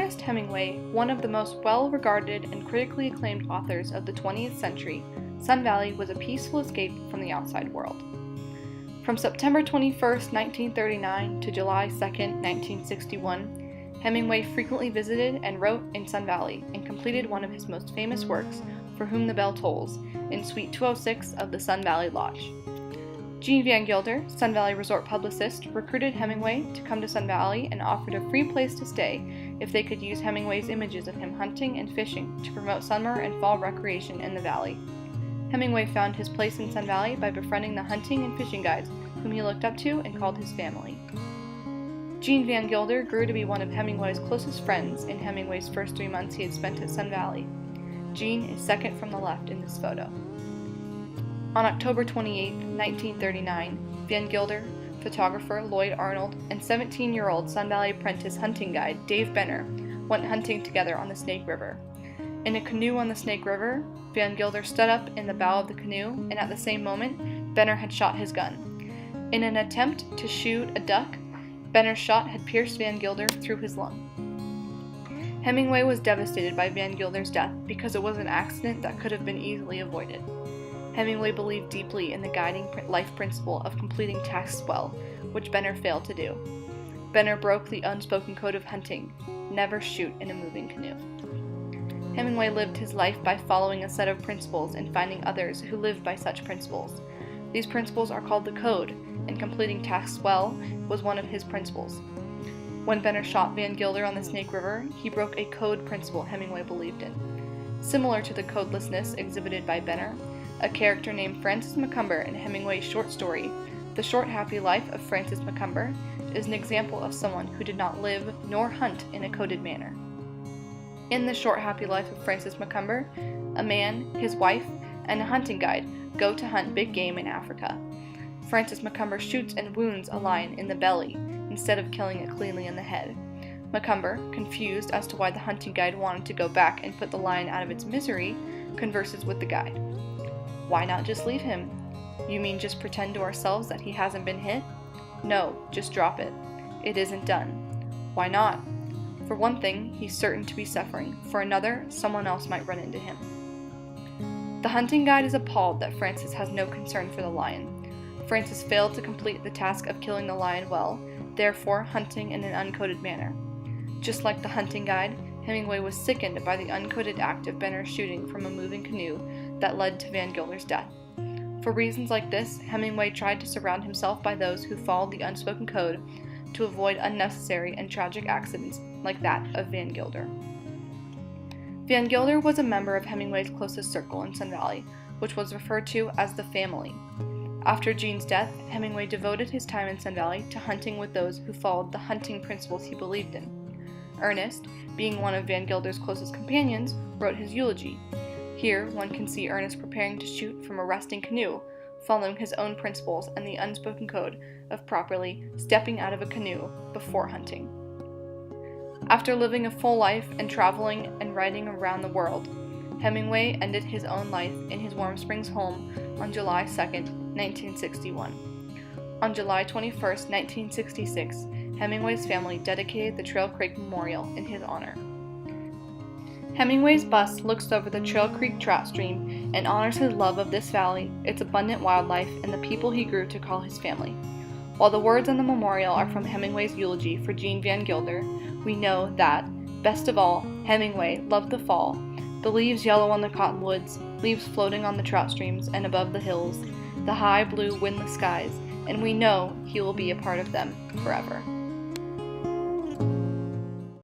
Ernest Hemingway, one of the most well-regarded and critically acclaimed authors of the 20th century, Sun Valley was a peaceful escape from the outside world. From September 21, 1939 to July 2, 1961, Hemingway frequently visited and wrote in Sun Valley and completed one of his most famous works, For Whom the Bell Tolls, in Suite 206 of the Sun Valley Lodge. Jean Van Gilder, Sun Valley resort publicist, recruited Hemingway to come to Sun Valley and offered a free place to stay if they could use Hemingway's images of him hunting and fishing to promote summer and fall recreation in the valley. Hemingway found his place in Sun Valley by befriending the hunting and fishing guides whom he looked up to and called his family. Jean Van Gilder grew to be one of Hemingway's closest friends in Hemingway's first 3 months he had spent at Sun Valley. Jean is second from the left in this photo. On October 28, 1939, Van Gilder, photographer Lloyd Arnold, and 17-year-old Sun Valley apprentice hunting guide Dave Benner went hunting together on the Snake River. In a canoe on the Snake River, Van Gilder stood up in the bow of the canoe, and at the same moment, Benner had shot his gun. In an attempt to shoot a duck, Benner's shot had pierced Van Gilder through his lung. Hemingway was devastated by Van Gilder's death because it was an accident that could have been easily avoided. Hemingway believed deeply in the guiding life principle of completing tasks well, which Benner failed to do. Benner broke the unspoken code of hunting: never shoot in a moving canoe. Hemingway lived his life by following a set of principles and finding others who lived by such principles. These principles are called the code, and completing tasks well was one of his principles. When Benner shot Van Gilder on the Snake River, he broke a code principle Hemingway believed in. Similar to the codelessness exhibited by Benner, a character named Francis Macomber in Hemingway's short story, The Short Happy Life of Francis Macomber, is an example of someone who did not live nor hunt in a coded manner. In The Short Happy Life of Francis Macomber, a man, his wife, and a hunting guide go to hunt big game in Africa. Francis Macomber shoots and wounds a lion in the belly instead of killing it cleanly in the head. Macomber, confused as to why the hunting guide wanted to go back and put the lion out of its misery, converses with the guide. "Why not just leave him? You mean just pretend to ourselves that he hasn't been hit? No, just drop it. It isn't done. Why not? For one thing, he's certain to be suffering. For another, someone else might run into him." The hunting guide is appalled that Francis has no concern for the lion. Francis failed to complete the task of killing the lion well, therefore hunting in an uncoded manner. Just like the hunting guide, Hemingway was sickened by the uncoded act of Benner shooting from a moving canoe that led to Van Gilder's death. For reasons like this, Hemingway tried to surround himself by those who followed the unspoken code to avoid unnecessary and tragic accidents like that of Van Gilder. Van Gilder was a member of Hemingway's closest circle in Sun Valley, which was referred to as the family. After Jean's death, Hemingway devoted his time in Sun Valley to hunting with those who followed the hunting principles he believed in. Ernest, being one of Van Gilder's closest companions, wrote his eulogy. Here, one can see Ernest preparing to shoot from a resting canoe, following his own principles and the unspoken code of properly stepping out of a canoe before hunting. After living a full life and traveling and writing around the world, Hemingway ended his own life in his Warm Springs home on July 2, 1961. On July 21, 1966, Hemingway's family dedicated the Trail Creek Memorial in his honor. Hemingway's bust looks over the Trail Creek trout stream and honors his love of this valley, its abundant wildlife, and the people he grew to call his family. While the words on the memorial are from Hemingway's eulogy for Jean Van Gilder, we know that, best of all, Hemingway loved the fall, the leaves yellow on the cottonwoods, leaves floating on the trout streams and above the hills, the high blue windless skies, and we know he will be a part of them forever.